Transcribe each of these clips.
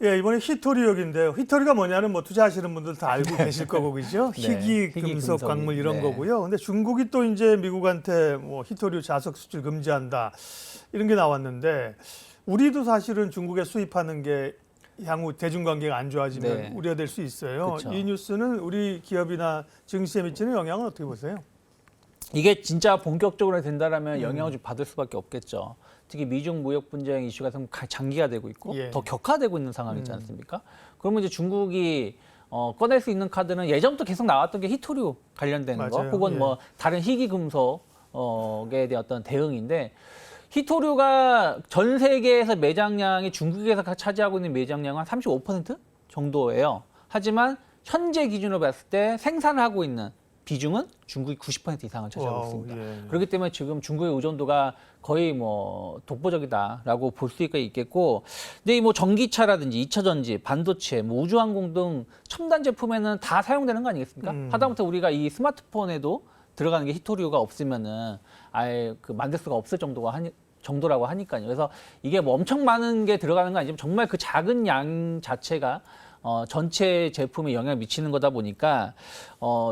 예, 이번에 히토리역인데요. 히토리가 뭐냐는 뭐 투자하시는 분들 다 알고 계실 거고 그죠? 네, 희귀 희귀 금속 금속이, 광물 이런 네. 거고요. 근데 중국이 또 이제 미국한테 뭐 히토리우 자석 수출 금지한다 이런 게 나왔는데 우리도 사실은 중국에 수입하는 게 향후 대중관계가 안 좋아지면 네. 우려될 수 있어요. 그쵸. 이 뉴스는 우리 기업이나 증시에 미치는 영향은 어떻게 보세요? 이게 진짜 본격적으로 된다라면 영향을 좀 받을 수밖에 없겠죠. 특히 미중 무역 분쟁 이슈가 좀 장기화되고 있고 예. 더 격화되고 있는 상황이지 않습니까? 그러면 이제 중국이 꺼낼 수 있는 카드는 예전부터 계속 나왔던 게 히토류 관련된 거, 맞아요. 혹은 예. 뭐 다른 희귀 금속에 대한 어떤 대응인데 히토류가 전 세계에서 매장량이 중국에서 차지하고 있는 매장량은 한 35% 정도예요. 하지만 현재 기준으로 봤을 때 생산을 하고 있는 비중은 중국이 90% 이상을 차지하고 와우, 있습니다. 예. 그렇기 때문에 지금 중국의 의존도가 거의 뭐 독보적이다라고 볼 수가 있겠고, 근데 이 뭐 전기차라든지 2차 전지, 반도체, 뭐 우주항공 등 첨단 제품에는 다 사용되는 거 아니겠습니까? 하다못해 우리가 이 스마트폰에도 들어가는 게 히토류가 없으면은 아예 그 만들 수가 없을 정도라고 하니까요. 그래서 이게 뭐 엄청 많은 게 들어가는 건 아니지만 정말 그 작은 양 자체가 전체 제품에 영향을 미치는 거다 보니까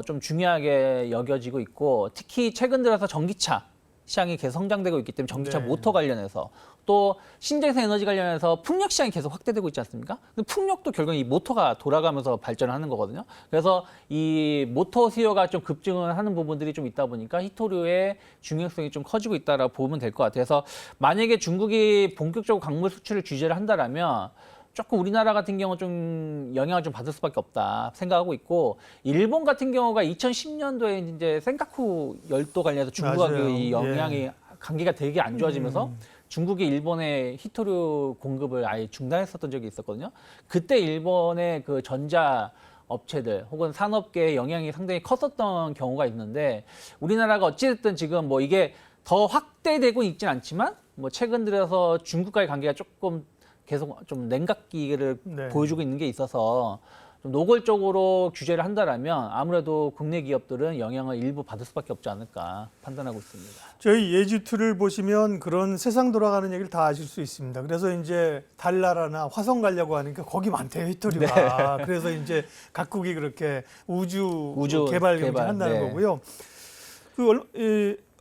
좀 중요하게 여겨지고 있고, 특히 최근 들어서 전기차 시장이 계속 성장되고 있기 때문에 전기차 네. 모터 관련해서 또 신재생 에너지 관련해서 풍력 시장이 계속 확대되고 있지 않습니까? 근데 풍력도 결국 이 모터가 돌아가면서 발전을 하는 거거든요. 그래서 이 모터 수요가 좀 급증을 하는 부분들이 좀 있다 보니까 히토류의 중요성이 좀 커지고 있다라고 보면 될 것 같아요. 그래서 만약에 중국이 본격적으로 광물 수출을 규제를 한다라면 조금 우리나라 같은 경우 좀 영향을 좀 받을 수밖에 없다 생각하고 있고, 일본 같은 경우가 2010년도에 이제 센카쿠 열도 관련해서 중국하고 맞아요. 이 영향이 예. 관계가 되게 안 좋아지면서 중국이 일본의 히토류 공급을 아예 중단했었던 적이 있었거든요. 그때 일본의 그 전자 업체들 혹은 산업계의 영향이 상당히 컸었던 경우가 있는데, 우리나라가 어찌됐든 지금 뭐 이게 더 확대되고 있진 않지만 뭐 최근 들어서 중국과의 관계가 조금 계속 좀 냉각기를 네. 보여주고 있는 게 있어서 좀 노골적으로 규제를 한다라면 아무래도 국내 기업들은 영향을 일부 받을 수밖에 없지 않을까 판단하고 있습니다. 저희 예지투를 보시면 그런 세상 돌아가는 얘기를 다 아실 수 있습니다. 그래서 이제 달나라나 화성 가려고 하니까 거기 많대요, 히토류가. 네. 그래서 이제 각국이 그렇게 우주 개발, 경쟁한다는 네. 거고요.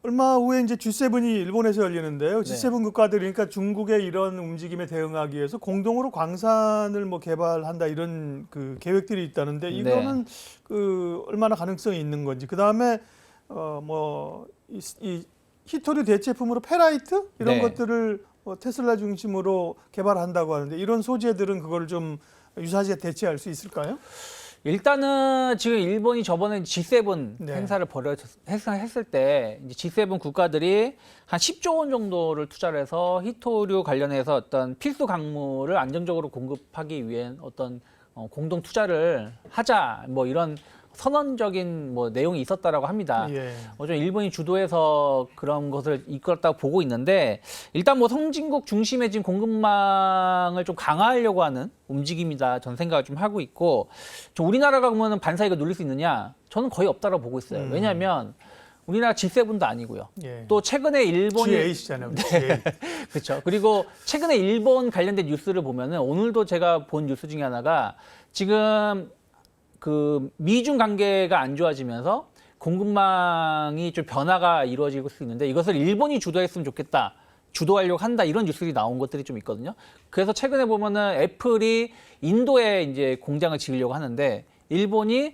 얼마 후에 이제 G7이 일본에서 열리는데요. G7 국가들이니까 중국의 이런 움직임에 대응하기 위해서 공동으로 광산을 뭐 개발한다 이런 그 계획들이 있다는데 이거는 그 얼마나 가능성이 있는 건지. 그 다음에 이 히토류 대체품으로 페라이트 이런 네. 것들을 테슬라 중심으로 개발한다고 하는데 이런 소재들은 그걸 좀 유사시에 대체할 수 있을까요? 일단은 지금 일본이 저번에 G7 네. 행사를 했을 때 이제 G7 국가들이 한 10조 원 정도를 투자를 해서 히토류 관련해서 어떤 필수 광물을 안정적으로 공급하기 위한 어떤 공동 투자를 하자 뭐 이런 선언적인 뭐 내용이 있었다라고 합니다. 예. 좀 일본이 주도해서 그런 것을 이끌었다고 보고 있는데, 일단 뭐 선진국 중심의 지금 공급망을 좀 강화하려고 하는 움직임이다 전 생각을 좀 하고 있고, 좀 우리나라가 그러면 반사이가 눌릴 수 있느냐? 저는 거의 없다라고 보고 있어요. 왜냐하면 우리나라 G7도 아니고요. 예. 또 최근에 일본이 G8이잖아요. G8. 그렇죠. 그리고 최근에 일본 관련된 뉴스를 보면은 오늘도 제가 본 뉴스 중에 하나가 지금 그 미중 관계가 안 좋아지면서 공급망이 좀 변화가 이루어질 수 있는데 이것을 일본이 주도했으면 좋겠다. 주도하려고 한다 이런 뉴스들이 나온 것들이 좀 있거든요. 그래서 최근에 보면은 애플이 인도에 이제 공장을 지으려고 하는데 일본이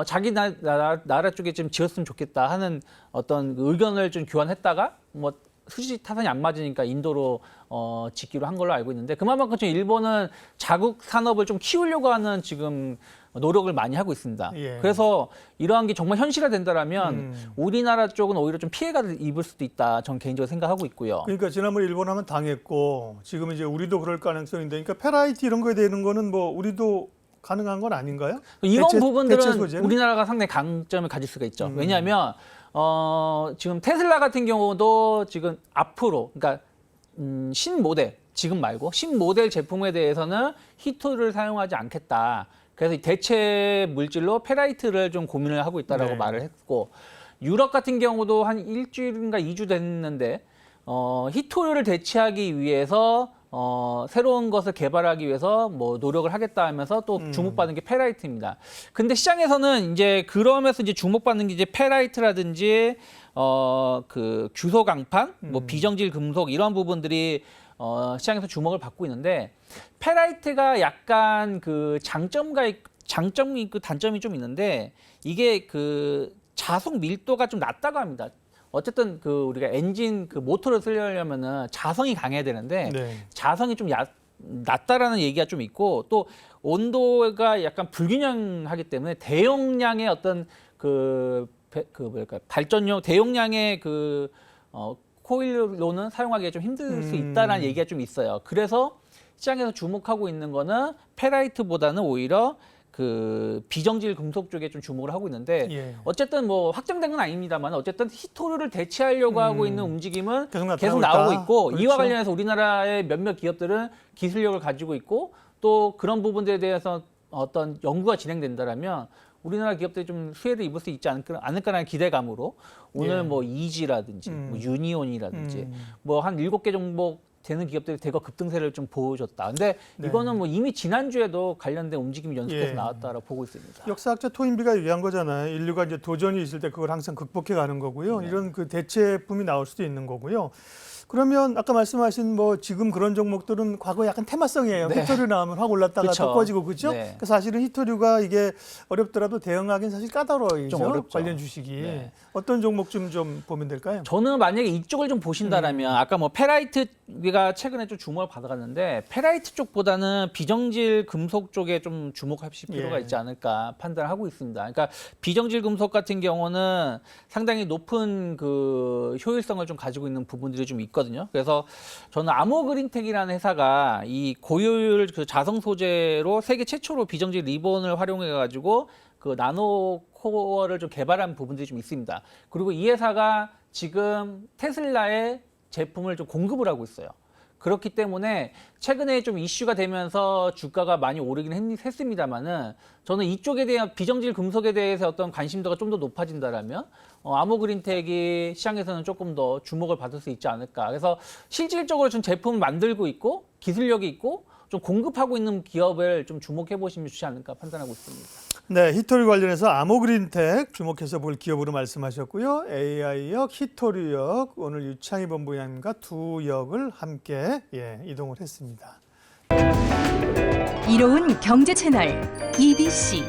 자기 나라 쪽에 좀 지었으면 좋겠다 하는 어떤 의견을 좀 교환했다가 뭐 수지 타산이 안 맞으니까 인도로 짓기로 한 걸로 알고 있는데, 그만큼 지금 일본은 자국 산업을 좀 키우려고 하는 지금 노력을 많이 하고 있습니다. 예. 그래서 이러한 게 정말 현실화된다라면 우리나라 쪽은 오히려 좀 피해가 입을 수도 있다. 전 개인적으로 생각하고 있고요. 그러니까 지난번에 일본 하면 당했고 지금 이제 우리도 그럴 가능성인데, 그러니까 페라이트 이런 거에 되는 거는 뭐 우리도 가능한 건 아닌가요? 이런 대체 부분들은 소재는? 우리나라가 상당히 강점을 가질 수가 있죠. 왜냐하면 지금 테슬라 같은 경우도 지금 앞으로 그러니까 신모델 지금 말고 신모델 제품에 대해서는 히토를 사용하지 않겠다. 그래서 대체 물질로 페라이트를 좀 고민을 하고 있다라고 네. 말을 했고, 유럽 같은 경우도 한 일주일인가 2주 됐는데 히토를 대체하기 위해서 새로운 것을 개발하기 위해서 뭐 노력을 하겠다 하면서 또 주목받는 게 페라이트입니다. 근데 시장에서는 이제 그러면서 이제 주목받는 게 이제 페라이트라든지 그 규소 강판, 뭐 비정질 금속 이런 부분들이 시장에서 주목을 받고 있는데 페라이트가 약간 그 장점이 있고 단점이 좀 있는데 이게 그 자속 밀도가 좀 낮다고 합니다. 어쨌든 그 우리가 엔진 그 모터를 쓰려면은 자성이 강해야 되는데 네. 자성이 좀 낮다라는 얘기가 좀 있고 또 온도가 약간 불균형하기 때문에 대용량의 어떤 뭐랄까 발전용 대용량의 코일로는 사용하기가 좀 힘들 수 있다라는 얘기가 좀 있어요. 그래서 시장에서 주목하고 있는 거는 페라이트보다는 오히려 그 비정질 금속 쪽에 좀 주목을 하고 있는데 예. 어쨌든 뭐 확정된 건 아닙니다만 어쨌든 히토류를 대체하려고 하고 있는 움직임은 나타나고 계속 나오고 있다. 있고 그렇죠. 이와 관련해서 우리나라의 몇몇 기업들은 기술력을 가지고 있고 또 그런 부분들에 대해서 어떤 연구가 진행된다라면 우리나라 기업들이 좀 수혜를 입을 수 있지 않을까라는 기대감으로 오늘 예. 뭐 이지라든지 뭐 유니온이라든지 뭐 한 7개 종목 되는 기업들이 대거 급등세를 좀 보여줬다. 근데 네. 이거는 뭐 이미 지난주에도 관련된 움직임이 연속해서 예. 나왔다라고 보고 있습니다. 역사학자 토인비가 얘기한 거잖아요. 인류가 이제 도전이 있을 때 그걸 항상 극복해 가는 거고요. 네. 이런 그 대체품이 나올 수도 있는 거고요. 그러면 아까 말씀하신 뭐 지금 그런 종목들은 과거에 약간 테마성이에요. 네. 히토류 나오면 확 올랐다가 그쵸. 또 꺼지고 그죠? 네. 그러니까 사실은 히토류가 이게 어렵더라도 대응하기는 사실 까다로워요. 좀 어렵죠. 관련 주식이. 네. 어떤 종목 좀 보면 될까요? 저는 만약에 이쪽을 좀 보신다라면 아까 뭐 페라이트가 최근에 좀 주목을 받아갔는데 페라이트 쪽보다는 비정질 금속 쪽에 좀 주목하실 필요가 예. 있지 않을까 판단하고 있습니다. 그러니까 비정질 금속 같은 경우는 상당히 높은 그 효율성을 좀 가지고 있는 부분들이 좀 있거든요. 그래서 저는 아모그린텍이라는 회사가 이 고효율 그 자성 소재로 세계 최초로 비정질 리본을 활용해 가지고 그 나노 코어를 좀 개발한 부분들이 좀 있습니다. 그리고 이 회사가 지금 테슬라의 제품을 좀 공급을 하고 있어요. 그렇기 때문에 최근에 좀 이슈가 되면서 주가가 많이 오르긴 했습니다만은 저는 이쪽에 대한 비정질 금속에 대해서 어떤 관심도가 좀 더 높아진다라면 아모그린텍이 시장에서는 조금 더 주목을 받을 수 있지 않을까. 그래서 실질적으로 좀 제품을 만들고 있고 기술력이 있고 좀 공급하고 있는 기업을 좀 주목해 보시면 좋지 않을까 판단하고 있습니다. 네, 히토류 관련해서 아모그린텍 주목해서 볼 기업으로 말씀하셨고요. AI역, 히토류역, 오늘 유창희 본부장님과 두 역을 함께 이동을 했습니다. 이로운 경제 채널 EBC